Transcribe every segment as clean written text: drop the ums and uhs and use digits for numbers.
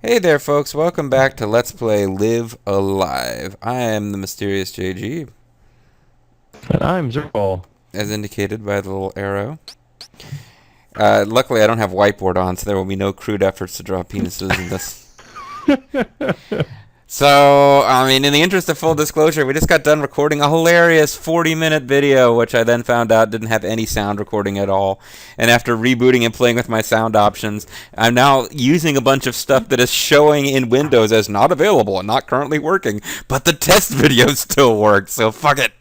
Hey there, folks. Welcome back to Let's Play Live Alive. I am the mysterious JG, And I'm Zerpal. as indicated by the little arrow. Luckily, I don't have whiteboard on, so there will be no crude efforts to draw penises in this. So, I mean, in the interest of full disclosure, we just got done recording a hilarious 40-minute video, which I then found out didn't have any sound recording at all. And after rebooting and playing with my sound options, I'm now using a bunch of stuff that is showing in Windows as not available and not currently working, but the test video still works, so fuck it.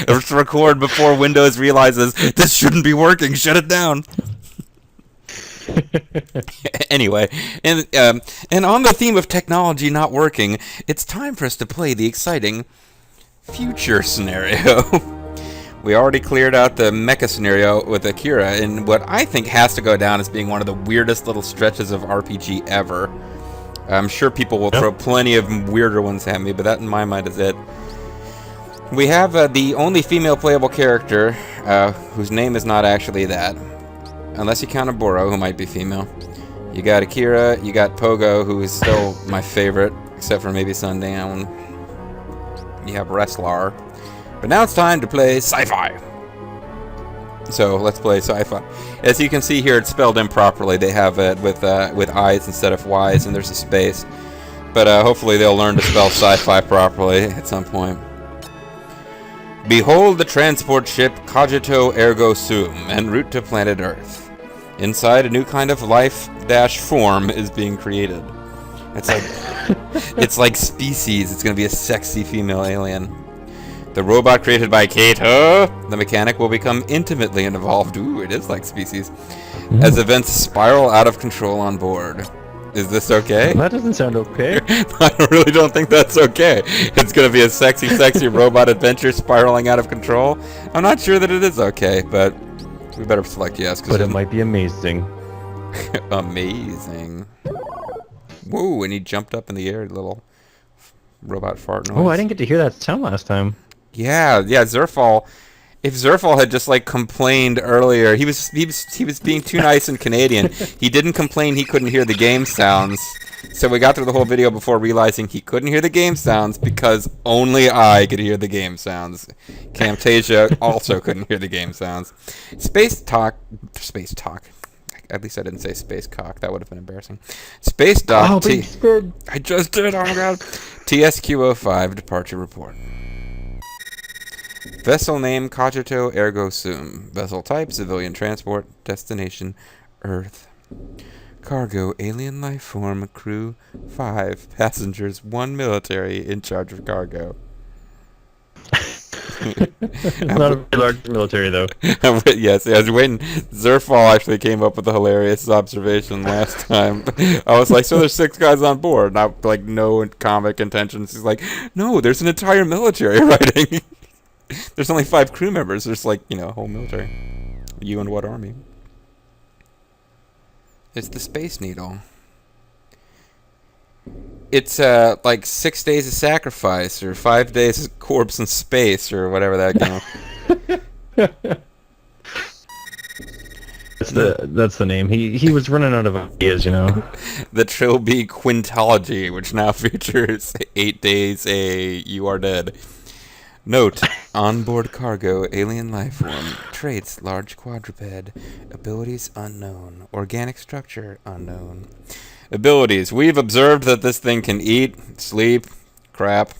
Let's record before Windows realizes this shouldn't be working, shut it down. Anyway, and on the theme of technology not working, it's time for us to play the exciting future scenario. We already cleared out the mecha scenario with Akira in what I think has to go down as being one of the weirdest little stretches of RPG ever. I'm sure people will throw plenty of weirder ones at me, but that in my mind is it. We have the only female playable character, whose name is not actually that. Unless you count a Boro, who might be female. You got Akira, you got Pogo, who is still my favorite, except for maybe Sundown. You have Wrestler. But now it's time to play Sci-Fi. So let's play Sci-Fi. As you can see here, it's spelled improperly. They have it with I's instead of Y's, and there's a space. But hopefully they'll learn to spell Sci-Fi properly at some point. Behold the transport ship Cogito Ergo Sum, en route to planet Earth. Inside, a new kind of life-form is being created. It's like it's like Species. It's going to be a sexy female alien. The robot created by Kato, the mechanic, will become intimately involved. Ooh, it is like Species. As events spiral out of control on board. Is this okay? That doesn't sound okay. I really don't think that's okay. It's going to be a sexy, sexy robot adventure spiraling out of control. I'm not sure that it is okay, but we better select yes. But it might be amazing. Amazing. Whoa, and he jumped up in the air, little robot fart noise. Oh, I didn't get to hear that sound last time. Yeah, Zerfall. If Zerfall had just like complained earlier, he was being too nice and Canadian. He didn't complain he couldn't hear the game sounds. So we got through the whole video before realizing he couldn't hear the game sounds because only I could hear the game sounds. Camtasia also couldn't hear the game sounds. Space talk. At least I didn't say space cock. That would have been embarrassing. Space dock. Oh, but you did. I just did. Oh my god. TSQ-05 departure report. Vessel name Cogito Ergo Sum. Vessel type civilian transport. Destination Earth. Cargo alien life form. Crew 5. Passengers 1 military in charge of cargo. Not a very large military, though. Yes, I was waiting. Zerfall actually came up with a hilarious observation last time. I was like, so there's 6 guys on board. Not like no comic intentions. He's like, no, there's an entire military writing. There's only 5 crew members. There's like, a whole military. You and what army? It's the Space Needle. It's like 6 days of sacrifice, or 5 days of corpse in space, or whatever that That's the name. He was running out of ideas, The Trilby Quintology, which now features 8 days You Are Dead. Note, onboard cargo, alien life form, traits, large quadruped, abilities unknown, organic structure unknown. Abilities, we've observed that this thing can eat, sleep, crap,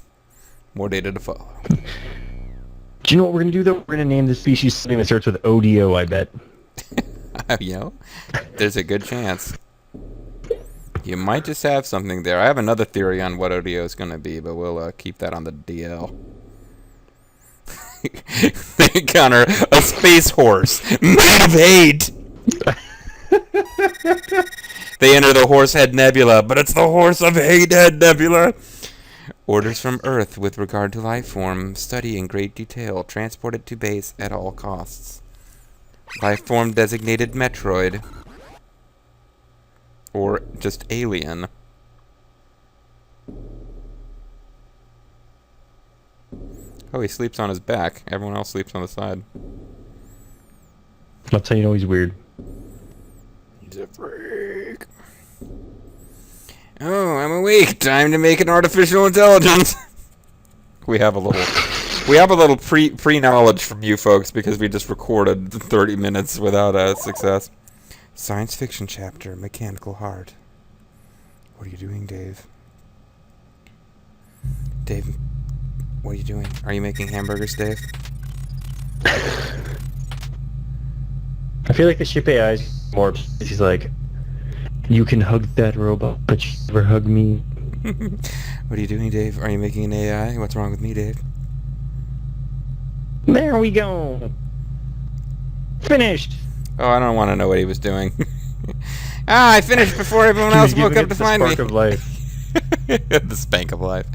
more data to follow. Do you know what we're gonna do though? We're gonna name the species something that starts with ODO, I bet. There's a good chance. You might just have something there. I have another theory on what ODO is going to be, but we'll keep that on the DL. They encounter a space horse. Man of hate! They enter the Horsehead Nebula, but it's the Horse of Hatehead Nebula! Orders from Earth with regard to life form. Study in great detail. Transport it to base at all costs. Life form designated Metroid. Or just alien. Oh, he sleeps on his back. Everyone else sleeps on the side. That's how you know he's weird. He's a freak. Oh, I'm awake. Time to make an artificial intelligence. we have a little pre-knowledge from you folks because we just recorded 30 minutes without success. Science fiction chapter, Mechanical Heart. What are you doing, Dave? Dave, what are you doing? Are you making hamburgers, Dave? I feel like the ship AI is more. She's like, you can hug that robot, but you never hug me. What are you doing, Dave? Are you making an AI? What's wrong with me, Dave? There we go. Finished. Oh, I don't want to know what he was doing. I finished before everyone He was else woke giving up it to the find me. spark of life. The spank of life.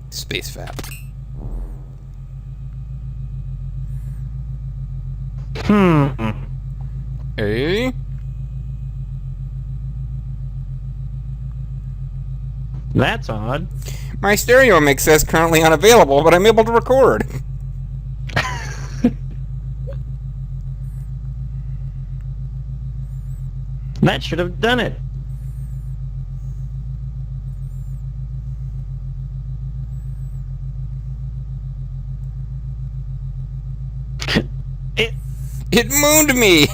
Space fat. Hey? That's odd. My stereo mix says currently unavailable, but I'm able to record. That should have done it. It mooned me!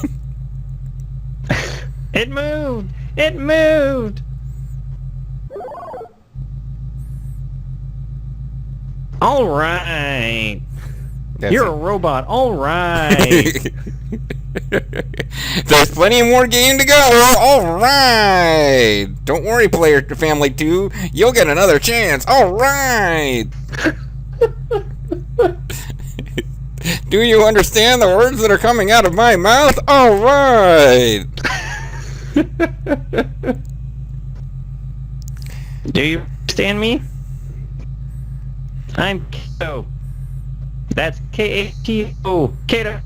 It moved! It moved! Alright. You're a robot. Alright. There's plenty more game to go. Alright. Don't worry, Player Family 2. You'll get another chance. Alright. Do you understand the words that are coming out of my mouth? Alright. Do you understand me? I'm Kato. That's K-A-T-O. Kato.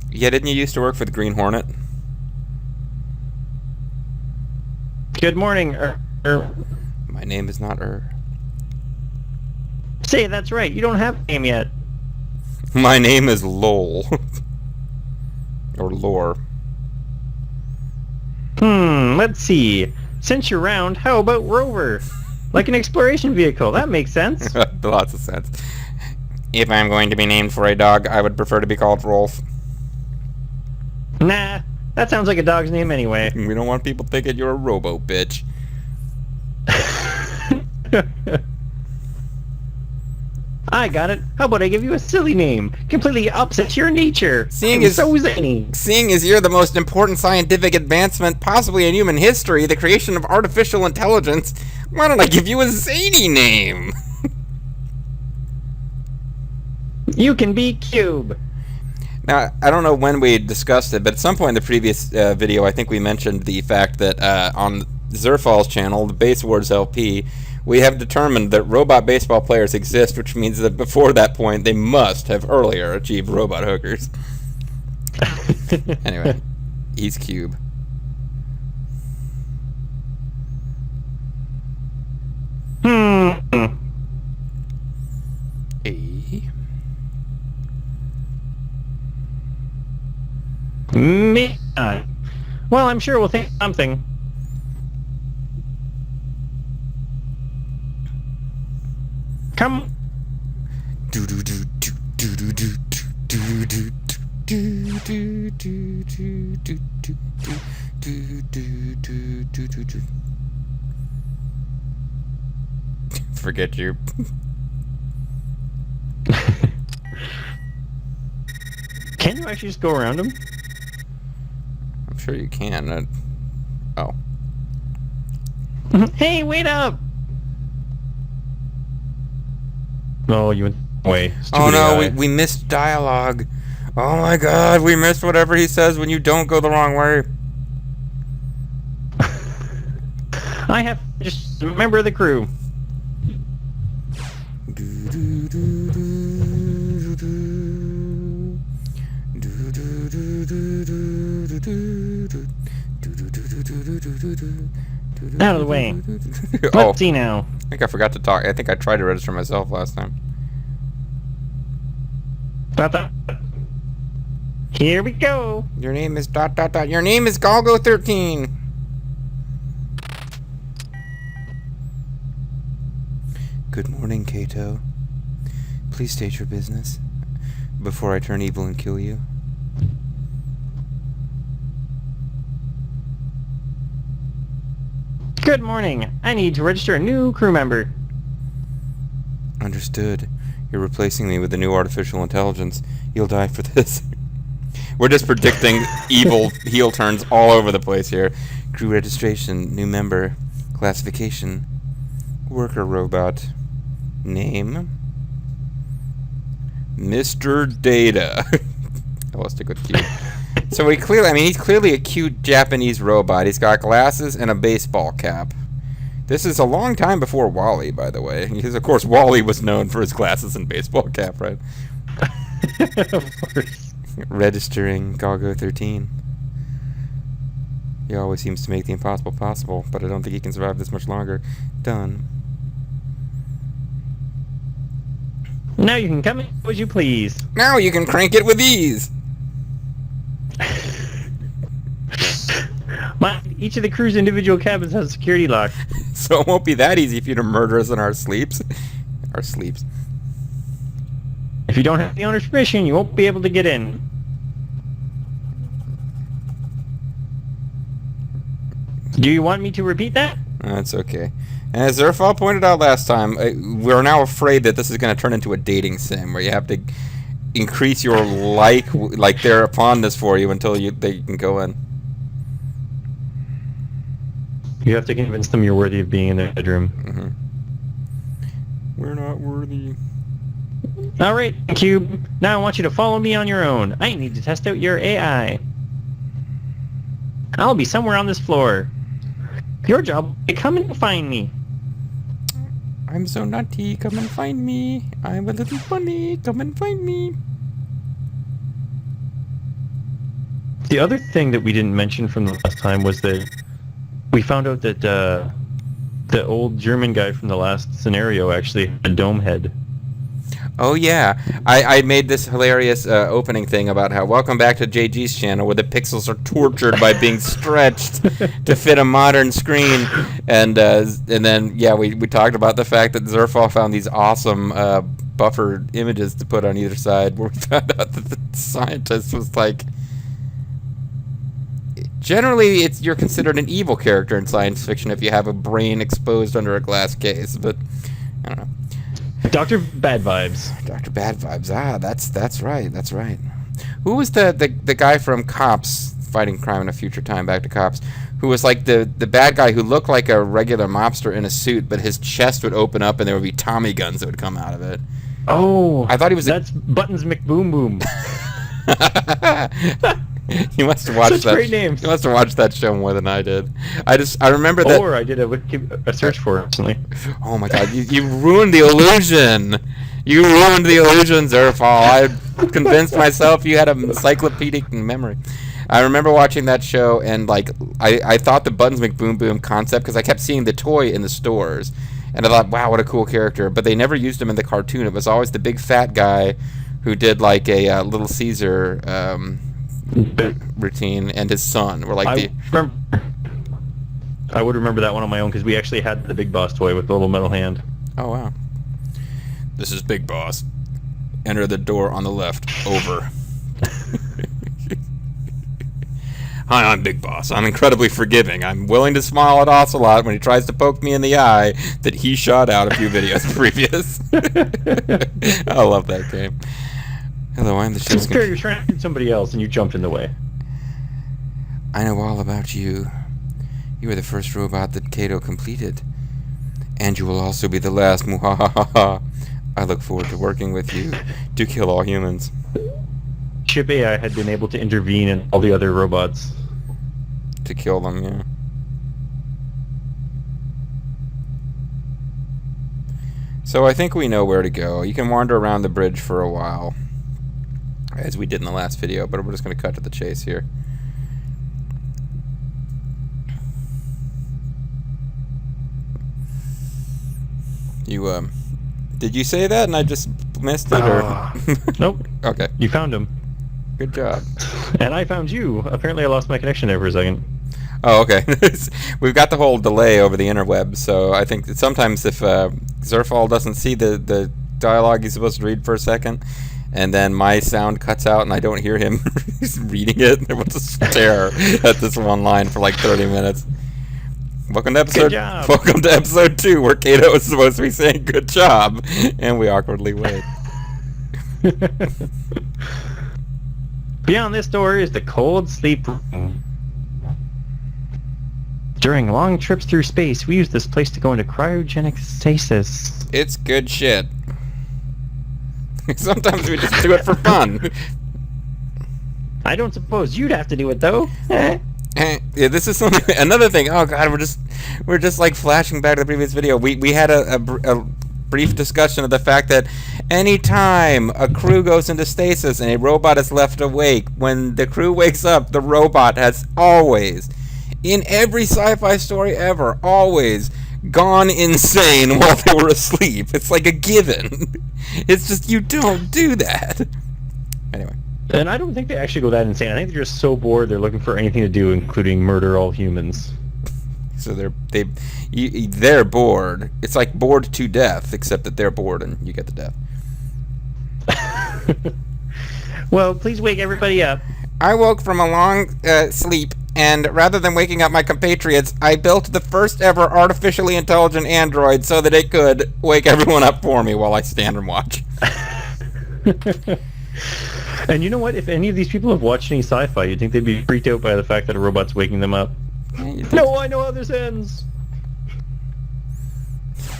Yeah, didn't you used to work for the Green Hornet? Good morning, My name is not Say, that's right. You don't have a name yet. My name is Lol. Or Lore. Let's see. Since you're round, how about Rover? Like an exploration vehicle. That makes sense. Lots of sense. If I'm going to be named for a dog, I would prefer to be called Rolf. Nah, that sounds like a dog's name anyway. We don't want people thinking you're a robo bitch. I got it. How about I give you a silly name? Completely upsets your nature. Seeing I'm as- so zany. Seeing as you're the most important scientific advancement possibly in human history, the creation of artificial intelligence, why don't I give you a zany name? You can be Cube. Now, I don't know when we discussed it, but at some point in the previous video, I think we mentioned the fact that on Zerfall's channel, the Base Wars LP, we have determined that robot baseball players exist, which means that before that point, they must have earlier achieved robot hookers. Anyway, he's Cube. Me. Well, I'm sure we'll think of something. Come. Forget you. Can you actually just go around him? I'm sure you can. Oh. Hey, wait up! No, you went away. Oh Stupid no, AI. we missed dialogue. Oh my god, we missed whatever he says when you don't go the wrong way. I have just a member of the crew. Out of the way. Oh, Let's see now. I think I forgot to talk. I think I tried to register myself last time. Dot, dot. Here we go. Your name is ... Your name is Galgo13. Good morning, Kato. Please state your business before I turn evil and kill you. Good morning. I need to register a new crew member. Understood. You're replacing me with a new artificial intelligence. You'll die for this. We're just predicting evil heel turns all over the place here. Crew registration, new member, classification, worker robot, name, Mr. Data. I'll stick with Q. So he's clearly a cute Japanese robot. He's got glasses and a baseball cap. This is a long time before Wall-E, by the way. Because, of course, Wall-E was known for his glasses and baseball cap, right? Of course. Registering Galgo 13. He always seems to make the impossible possible, but I don't think he can survive this much longer. Done. Now you can come in as you please. Now you can crank it with ease! Each of the crew's individual cabins has a security lock. So it won't be that easy for you to murder us in our sleeps. Our sleeps. If you don't have the owner's permission, you won't be able to get in. Do you want me to repeat that? That's okay. And as Zerfall pointed out last time, we're now afraid that this is going to turn into a dating sim where you have to increase your like their fondness for you until they can go in. You have to convince them you're worthy of being in their bedroom. Mm-hmm. We're not worthy. Alright, Cube. Now I want you to follow me on your own. I need to test out your AI. I'll be somewhere on this floor. Your job is to come and find me. I'm so naughty, come and find me. I'm a little bunny, come and find me. The other thing that we didn't mention from the last time was that we found out that the old German guy from the last scenario actually had a dome head. Oh yeah, I made this hilarious opening thing about how welcome back to JG's channel where the pixels are tortured by being stretched to fit a modern screen, and then yeah we talked about the fact that Zerfall found these awesome buffer images to put on either side, where we found out that the scientist was like, generally you're considered an evil character in science fiction if you have a brain exposed under a glass case, but I don't know. Dr. Bad Vibes. Dr. Bad Vibes. Ah, that's right. That's right. Who was the guy from Cops, Fighting Crime in a Future Time, Back to Cops, who was like the bad guy who looked like a regular mobster in a suit, but his chest would open up and there would be Tommy guns that would come out of it. Oh, I thought he was. That's Buttons McBoom Boom. You must have watched Such great names. You must have watched that show more than I did. I remember that. Or I did a search for it recently. Oh my god, you ruined the illusion. You ruined the illusion, Zerfall. I convinced myself you had an encyclopedic memory. I remember watching that show and like I thought the Buttons McBoom Boom concept, because I kept seeing the toy in the stores, and I thought, wow, what a cool character. But they never used him in the cartoon. It was always the big fat guy who did like a Little Caesar routine, and his son were like I would remember that one on my own because we actually had the Big Boss toy with the little metal hand. Oh wow. This is Big Boss. Enter the door on the left. Over. Hi, I'm Big Boss. I'm incredibly forgiving. I'm willing to smile at Ocelot when he tries to poke me in the eye that he shot out a few videos previous. I love that game. Hello, I'm the show's Sure, you're trying to shoot somebody else and you jumped in the way. I know all about you. You were the first robot that Kato completed. And you will also be the last. Muhahaha. I look forward to working with you to kill all humans. Ship AI had been able to intervene in all the other robots. To kill them, yeah. So I think we know where to go. You can wander around the bridge for a while, as we did in the last video, but we're just going to cut to the chase here. You, did you say that and I just missed it, or? Nope. Okay. You found him. Good job. And I found you. Apparently I lost my connection there for a second. Oh, okay. We've got the whole delay over the interweb, so I think that sometimes if Zerfall doesn't see the dialogue he's supposed to read for a second, and then my sound cuts out and I don't hear him reading it, there was a stare at this one line for like 30 minutes. Welcome to episode. Good job. Welcome to episode 2, where Kato is supposed to be saying "good job," and we awkwardly wait. Beyond this door is the cold sleep room. During long trips through space, we use this place to go into cryogenic stasis. It's good shit. Sometimes we just do it for fun. I don't suppose you'd have to do it, though. Yeah, this is something. Another thing. Oh god, we're just like flashing back to the previous video. We had a brief discussion of the fact that anytime a crew goes into stasis and a robot is left awake, when the crew wakes up, the robot has always, in every sci-fi story ever, always gone insane while they were asleep. It's like a given. It's just, you don't do that. Anyway. And I don't think they actually go that insane. I think they're just so bored they're looking for anything to do, including murder all humans. So they're bored. It's like bored to death, except that they're bored and you get the death. Well, please wake everybody up. I woke from a long sleep, and rather than waking up my compatriots, I built the first ever artificially intelligent android so that it could wake everyone up for me while I stand and watch. And you know what? If any of these people have watched any sci-fi, you'd think they'd be freaked out by the fact that a robot's waking them up. Yeah, No, I know how this ends.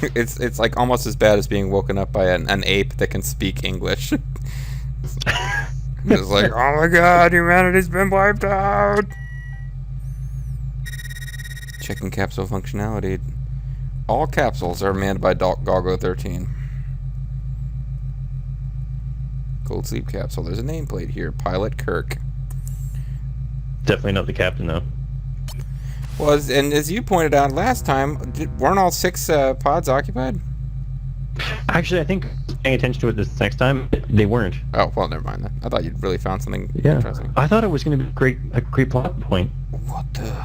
It's like almost as bad as being woken up by an ape that can speak English. It's like, oh my god, humanity's been wiped out. Checking capsule functionality. All capsules are manned by Doggo 13. Cold sleep capsule. There's a nameplate here. Pilot Kirk. Definitely not the captain, though. And as you pointed out last time, weren't all 6 pods occupied? Actually, I think paying attention to it this next time, they weren't. Oh, well, never mind then. I thought you'd really found something interesting. I thought it was going to be a great plot point. What the...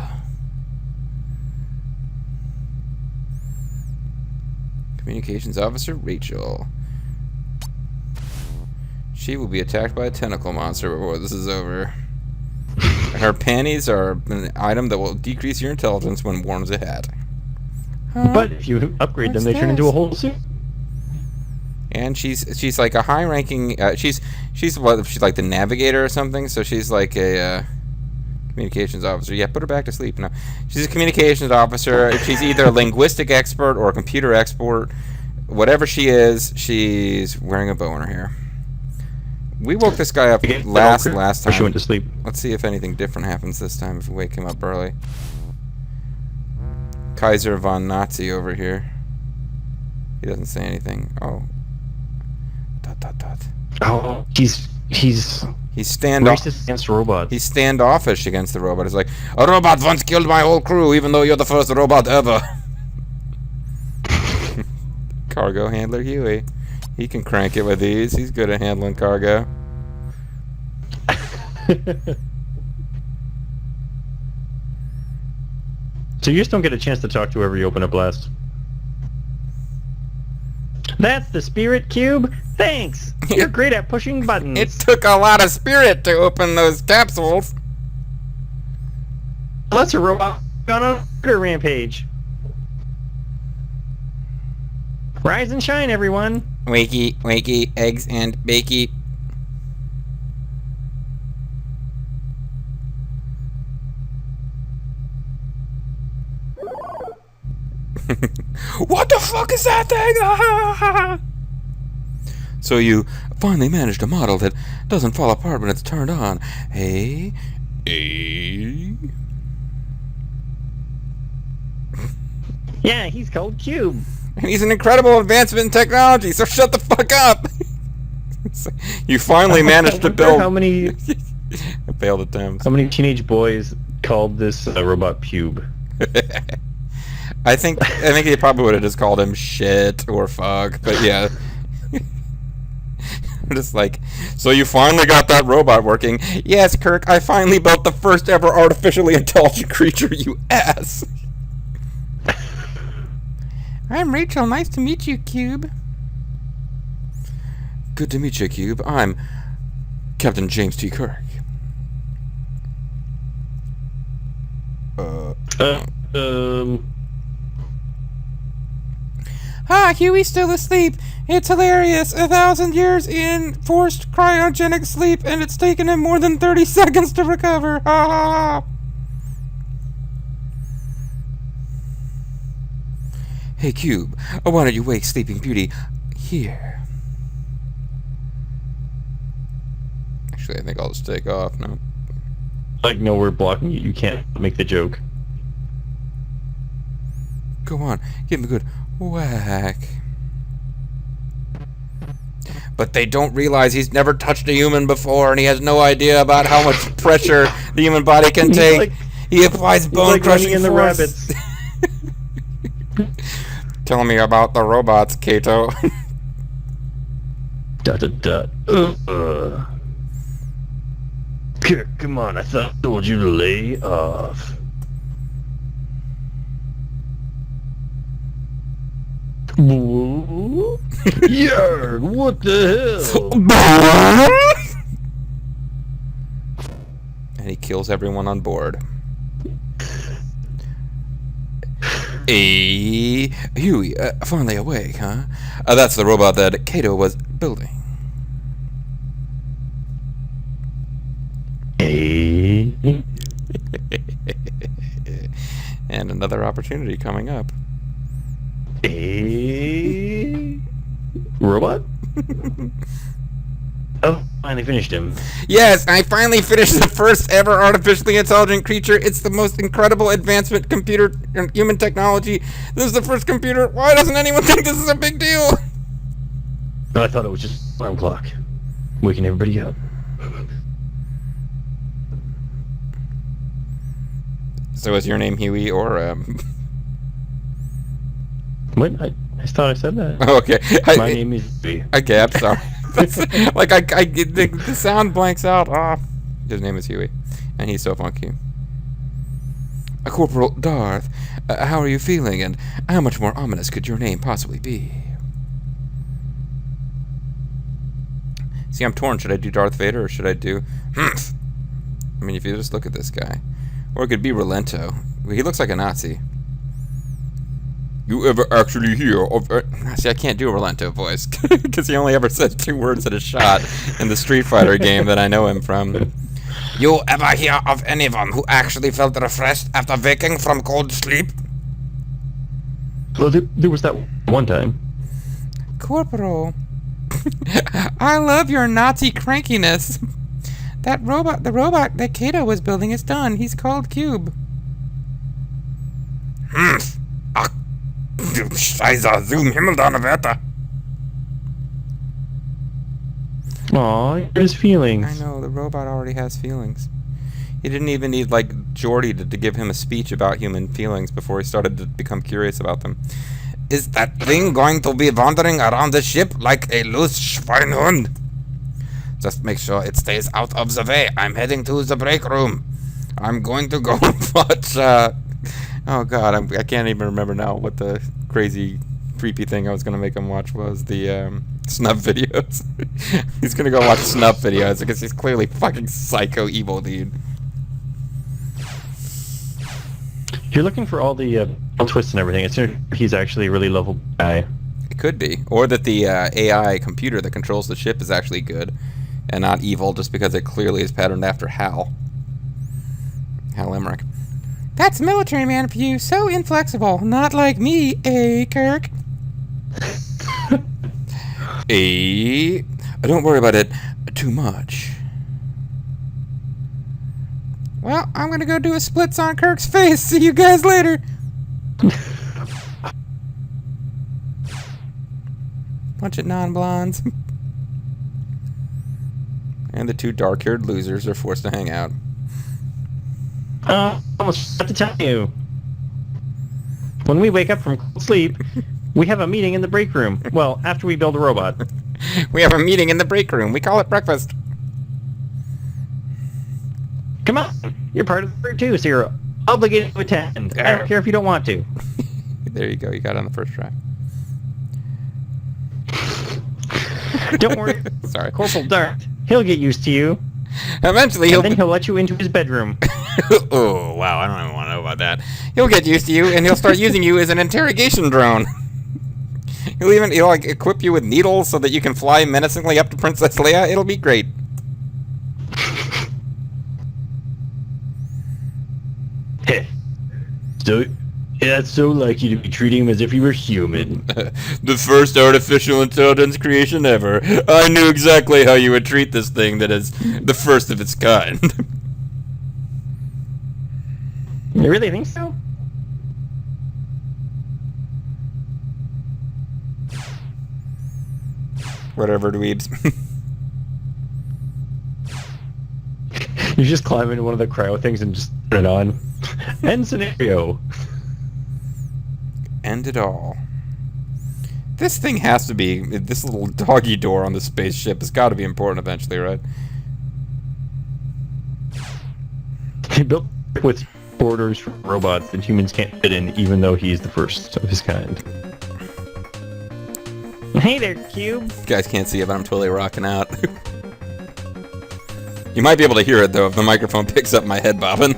Communications Officer Rachel. She will be attacked by a tentacle monster before this is over. Her panties are an item that will decrease your intelligence when worn as a hat. Huh? But if you upgrade them, they turn into a whole suit. And she's like a high-ranking. She's like the navigator or something. So she's like a communications officer. Yeah, put her back to sleep now. She's a communications officer. She's either a linguistic expert or a computer expert. Whatever she is, she's wearing a bow in her hair. We woke this guy up last time. She went to sleep. Let's see if anything different happens this time if we wake him up early. Kaiser von Nazi over here. He doesn't say anything. Oh. ... Oh, he's standoff. racist against robots. He's standoffish against the robot. He's like, a robot once killed my whole crew, even though you're the first robot ever. Cargo handler Huey. He can crank it with ease. He's good at handling cargo. So you just don't get a chance to talk to whoever you open up last. That's the spirit cube? Thanks! You're great at pushing buttons. It took a lot of spirit to open those capsules. Let's a robot on a murder rampage. Rise and shine, everyone. Wakey, wakey, eggs and bakey. What the fuck is that thing? So you finally managed a model that doesn't fall apart when it's turned on. Hey? Yeah, he's called Cube. And he's an incredible advancement in technology, so shut the fuck up! You finally managed to build... How many... I failed attempts. How many teenage boys called this robot Cube? I think they probably would have just called him shit or fuck, but yeah. Just like, so you finally got that robot working. Yes, Kirk, I finally built the first ever artificially intelligent creature, you ass. I'm Rachel. Nice to meet you, Cube. Good to meet you, Cube. I'm Captain James T. Kirk. Huey's still asleep. It's hilarious. 1,000 years in forced cryogenic sleep, and it's taken him more than 30 seconds to recover. Ha ha ha. Hey, Cube. Why don't you wake Sleeping Beauty here? Actually, I think I'll just take off now. Like, no, we're blocking you. You can't make the joke. Go on, give him a good whack. But they don't realize he's never touched a human before, and he has no idea about how much pressure the human body can take. He applies bone-crushing in the force. rabbits. Tell me about the robots, Kato. Kirk, come on, I thought I told you to lay off. Yarg, what the hell? And he kills everyone on board. Huey, finally awake, huh? That's the robot that Kato was building. And another opportunity coming up. Robot? Oh, finally finished him. Yes, I finally finished the first ever artificially intelligent creature. It's the most incredible advancement computer and human technology. This is the first computer. Why doesn't anyone think this is a big deal? No, I thought it was just an alarm clock. Waking everybody up. So is your name Huey or What? I thought I said that. Okay. My name is B. Okay, I'm sorry. Like the sound blanks out. His name is Huey, and he's so funky. Corporal Darth, how are you feeling, and how much more ominous could your name possibly be? See, I'm torn. Should I do Darth Vader or should I do? I mean, if you just look at this guy, or it could be Relento. He looks like a Nazi. You ever actually hear of... See, I can't do a Relento voice, because he only ever says 2 words at a shot in the Street Fighter game that I know him from. You ever hear of anyone who actually felt refreshed after waking from cold sleep? Well, there was that one time. Corporal, I love your Nazi crankiness. The robot that Kato was building is done. He's called Cube. Scheiße, zoom Himmel Donnerwetter. Aw, his feelings. I know, the robot already has feelings. He didn't even need, like, Geordi to give him a speech about human feelings before he started to become curious about them. Is that thing going to be wandering around the ship like a loose Schweinhund? Just make sure it stays out of the way. I'm heading to the break room. I'm going to go watch, oh god, I can't even remember now what the crazy, creepy thing I was going to make him watch was. The, snub videos. He's going to go watch snub videos because he's clearly fucking psycho evil, dude. You're looking for all the twists and everything. It's he's actually a really lovable guy. It could be. Or that the AI computer that controls the ship is actually good and not evil just because it clearly is patterned after Hal. Hal Emmerich. That's military man for you, so inflexible. Not like me, Kirk? Don't worry about it too much. Well, I'm gonna go do a splits on Kirk's face. See you guys later. Bunch of non-blondes. And the 2 dark-haired losers are forced to hang out. I almost have to tell you. When we wake up from sleep, we have a meeting in the break room. Well, after we build a robot. We have a meeting in the break room. We call it breakfast. Come on, you're part of the group too, so you're obligated to attend. I don't care if you don't want to. There you go. You got it on the first try. Don't worry. Sorry. Corporal Dart, he'll get used to you. Eventually, And then he'll let you into his bedroom. Oh, wow. I don't even want to know about that. He'll get used to you, and he'll start using you as an interrogation drone. He'll like equip you with needles so that you can fly menacingly up to Princess Leia. It'll be great. So, that's so like you to be treating him as if he were human. The first artificial intelligence creation ever. I knew exactly how you would treat this thing that is the first of its kind. You really think so? Whatever, dweebs. You just climb into one of the cryo things and just turn it on. End scenario. End it all. This thing has to be... This little doggy door on the spaceship has got to be important eventually, right? He built with borders for robots that humans can't fit in, even though he's the first of his kind. Hey there, Cube. You guys can't see it, but I'm totally rocking out. You might be able to hear it, though, if the microphone picks up my head bobbing.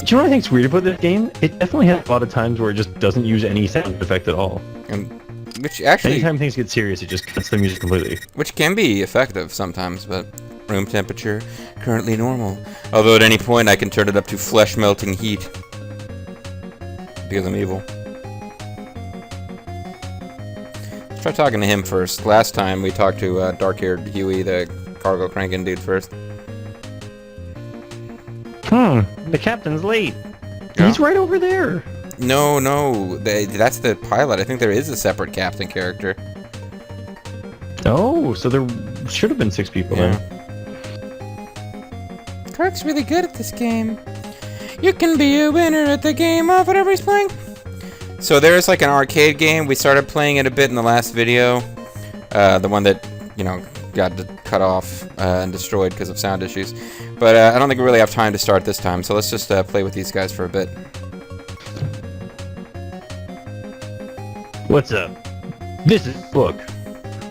Do you know what I think's weird about this game? It definitely has a lot of times where it just doesn't use any sound effect at all. And which actually... Anytime things get serious, it just cuts the music completely. Which can be effective sometimes, but... Room temperature, currently normal. Although at any point I can turn it up to flesh-melting heat. Because I'm evil. Let's try talking to him first. Last time we talked to dark-haired Huey, the cargo cranking dude first. The captain's late. Yeah. He's right over there. No, that's the pilot. I think there is a separate captain character. Oh, so there should have been 6 people Yeah. there. Kirk's really good at this game. You can be a winner at the game of whatever he's playing. So there's like an arcade game. We started playing it a bit in the last video. The one that, you know, got cut off and destroyed because of sound issues. But I don't think we really have time to start this time, so let's just play with these guys for a bit. What's up? This is a book.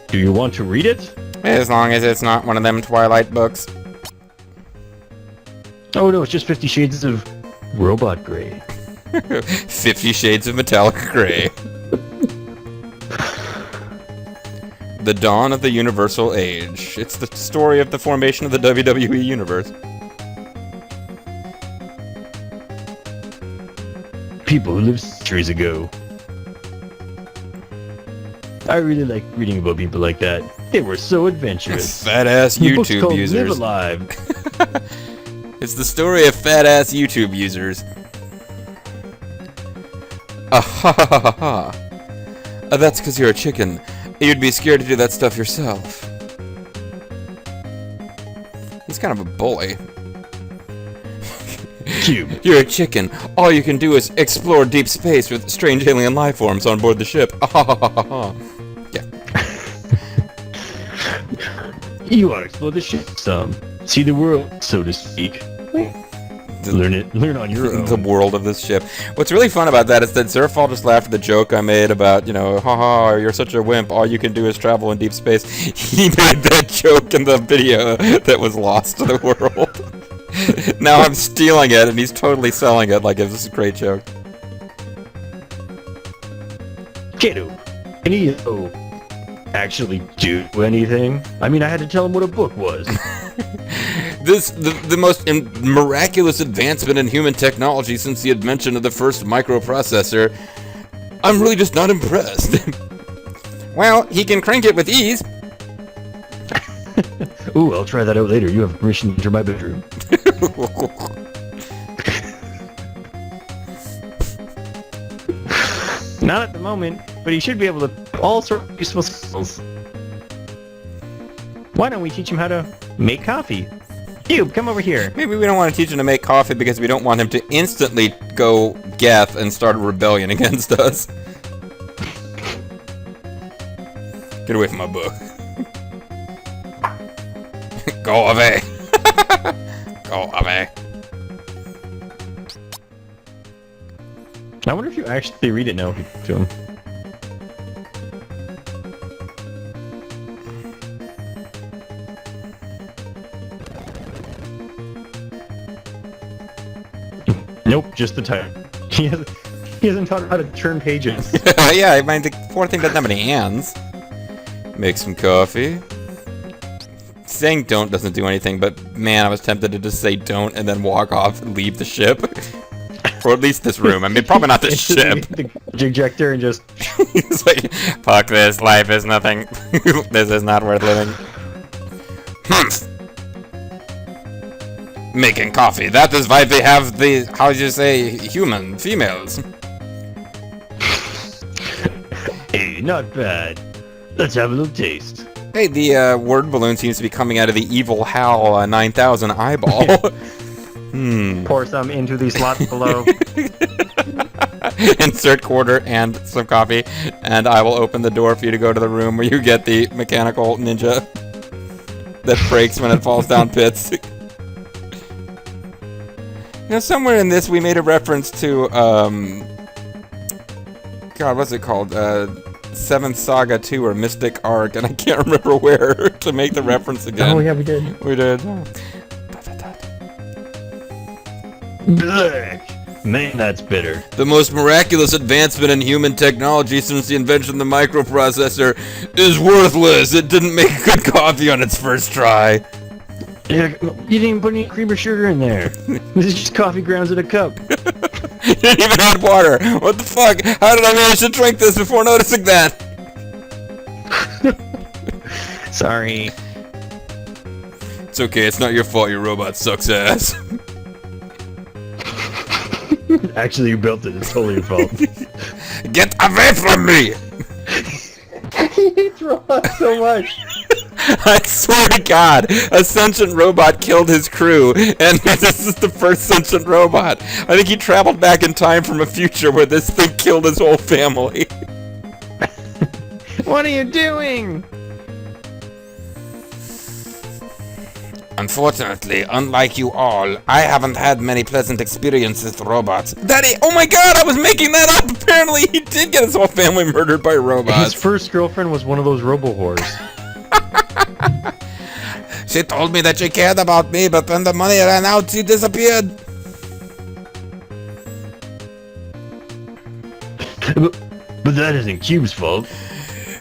Do you want to read it? As long as it's not one of them Twilight books. Oh no, it's just 50 Shades of Robot Gray. 50 Shades of Metallic Gray. The dawn of the universal age. It's the story of the formation of the WWE universe. People who lived centuries ago. I really like reading about people like that. They were so adventurous. Fat-ass The book's YouTube called Live users. Alive. It's the story of fat-ass YouTube users. Ah ha ha ha ha. That's because you're a chicken. You'd be scared to do that stuff yourself. He's kind of a bully. Cube. You're a chicken. All you can do is explore deep space with strange alien life forms on board the ship. Ah ha ha ha ha. Yeah. You want to explore the ship some. See the world, so to speak. Learn on your own. The world of this ship. What's really fun about that is that Zerfall just laughed at the joke I made about, you know, haha, you're such a wimp, all you can do is travel in deep space. He made that joke in the video that was lost to the world. Now I'm stealing it, and he's totally selling it like it was a great joke. Kiddo, can you actually do anything? I mean, I had to tell him what a book was. The most miraculous advancement in human technology since the invention of the first microprocessor. I'm really just not impressed. Well, he can crank it with ease. Ooh, I'll try that out later. You have permission to enter my bedroom. Not at the moment, but he should be able to all sorts of useful skills. Why don't we teach him how to make coffee? Cube, come over here. Maybe we don't want to teach him to make coffee because we don't want him to instantly go geth and start a rebellion against us. Get away from my book. Go away. Go away. I wonder if you actually read it now to him. Nope, just the title. He hasn't taught how to turn pages. Yeah, I mean, the poor thing doesn't have any hands. Make some coffee. Saying don't doesn't do anything, but man, I was tempted to just say don't and then walk off and leave the ship. Or at least this room. I mean, probably not the ship. The ejector and just... He's like, fuck this, life is nothing. This is not worth living. Making coffee. That is why they have the, how do you say, human females. Hey, not bad. Let's have a little taste. Hey, the word balloon seems to be coming out of the evil Hal 9000 eyeball. Pour some into the slots below. Insert quarter and some coffee, and I will open the door for you to go to the room where you get the mechanical ninja that breaks when it falls down pits. You know, somewhere in this we made a reference to, God, what's it called? Seventh Saga 2 or Mystic Arc, and I can't remember where to make the reference again. Oh, yeah, we did. We did. Blech. Man, that's bitter. The most miraculous advancement in human technology since the invention of the microprocessor is worthless. It didn't make good coffee on its first try. Yeah, you didn't even put any cream or sugar in there. This is just coffee grounds in a cup. You didn't even add water. What the fuck? How did I manage to drink this before noticing that? Sorry. It's okay. It's not your fault. Your robot sucks ass. Actually, you built it. It's totally your fault. Get away from me! He hates robots so much. I swear to God, a sentient robot killed his crew, and this is the first sentient robot. I think he traveled back in time from a future where this thing killed his whole family. What are you doing? Unfortunately, unlike you all, I haven't had many pleasant experiences with robots. Daddy, oh my God, I was making that up! Apparently he did get his whole family murdered by robots. His first girlfriend was one of those robo-whores. She told me that she cared about me, but when the money ran out, she disappeared. But that isn't Cube's fault.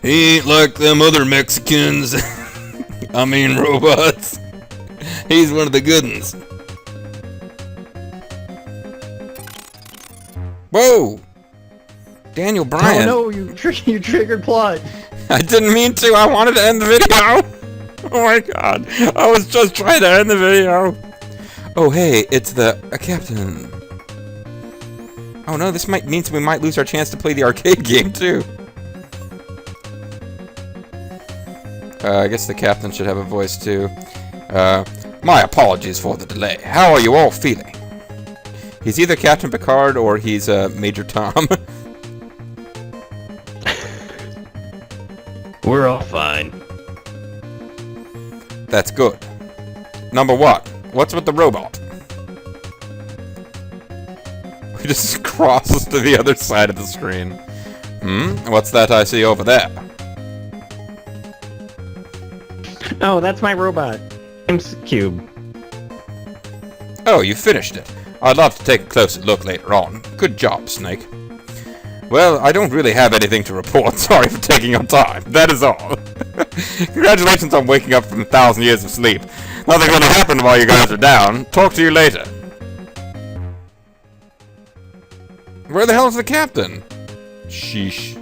He ain't like them other Mexicans. I mean robots. He's one of the good ones. Whoa! Daniel Bryan. Oh no, you triggered plot. I didn't mean to. I wanted to end the video. Oh my God. I was just trying to end the video. Oh hey, it's the captain. Oh no, this means we might lose our chance to play the arcade game too. I guess the captain should have a voice too. My apologies for the delay. How are you all feeling? He's either Captain Picard or he's Major Tom. We're all fine. That's good. Number one, what's with the robot? He just crosses to the other side of the screen. What's that I see over there? Oh, that's my robot. It's Cube. Oh, you finished it. I'd love to take a closer look later on. Good job, Snake. Well, I don't really have anything to report. Sorry for taking your time. That is all. Congratulations on waking up from 1,000 years of sleep. Nothing's gonna happen while you guys are down. Talk to you later. Where the hell's the captain? Sheesh.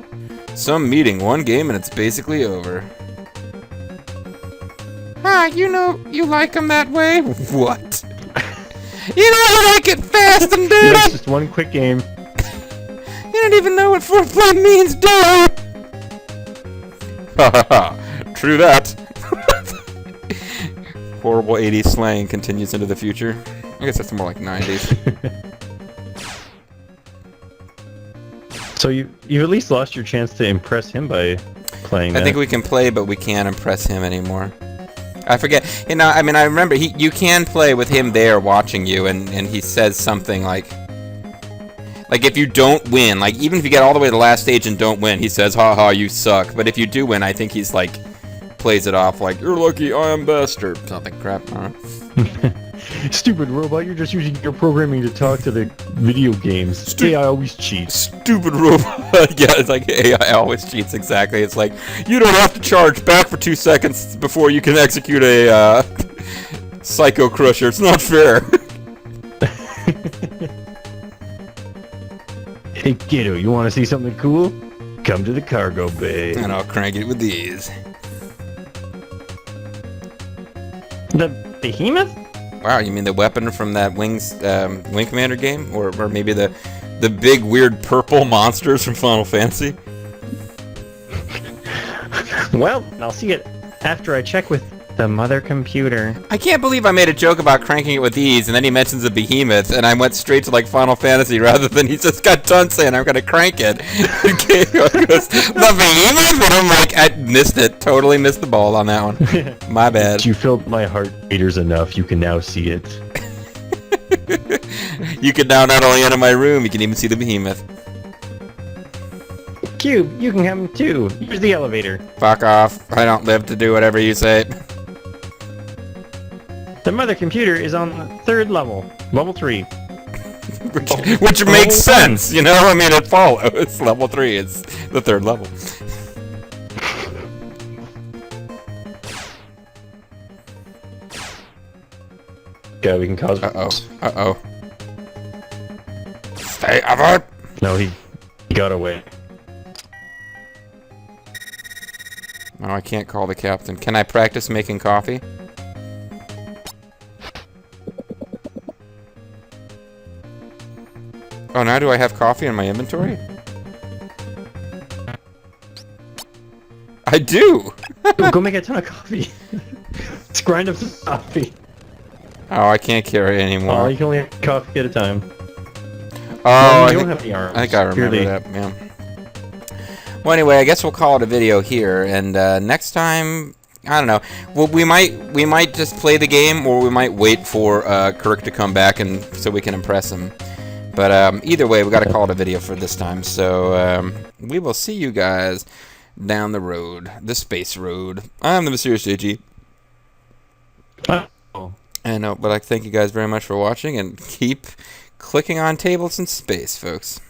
Some meeting, one game, and it's basically over. You know, you like them that way? What? You know I like it fast and dirty! That's just one quick game. You don't even know what foreplay means, do you? Ha ha ha. True that. Horrible 80s slang continues into the future. I guess that's more like 90s. So you at least lost your chance to impress him by playing that. I think we can play, but we can't impress him anymore. I forget. You know, I mean, I remember you can play with him there watching you, and he says something like if you don't win, like even if you get all the way to the last stage and don't win, he says, "Ha ha, you suck." But if you do win, I think he's like plays it off like, "You're lucky, I am best," or something crap. I don't know. Stupid robot, you're just using your programming to talk to the video games. AI always cheats. Stupid robot. Yeah, it's like AI always cheats, exactly. It's like, you don't have to charge back for 2 seconds before you can execute a Psycho Crusher. It's not fair. Hey kiddo, you want to see something cool? Come to the cargo bay. And I'll crank it with these. The behemoth? Wow, you mean the weapon from that Wing Commander game? Or maybe the big weird purple monsters from Final Fantasy? Well, I'll see it after I check with the mother computer. I can't believe I made a joke about cranking it with these, and then he mentions a behemoth, and I went straight to like Final Fantasy rather than he just got done saying I'm gonna crank it. Okay, he goes, the behemoth, and I'm like, I missed it, totally missed the ball on that one. My bad. You filled my heart meters enough. You can now see it. You can now not only enter my room, you can even see the behemoth. Cube, you can come too. Here's the elevator. Fuck off. I don't live to do whatever you say. The mother computer is on the 3rd level. Level 3. Which makes sense, you know? I mean, it follows. Level 3 is the 3rd level. Yeah, we can cause... Uh-oh. Stay over! No, he got away. Oh, I can't call the captain. Can I practice making coffee? Oh, now do I have coffee in my inventory? I do! Go make a ton of coffee. Let's grind up some coffee. Oh, I can't carry it anymore. Oh, you can only have coffee at a time. Oh, you don't have any arms. I think I remember that, yeah. Well, anyway, I guess we'll call it a video here, and next time, I don't know. Well, we might just play the game, or we might wait for Kirk to come back and so we can impress him. But either way, we got to call it a video for this time. So we will see you guys down the road, the space road. I'm the Mysterious JG. And but I thank you guys very much for watching, and keep clicking on tables in space, folks.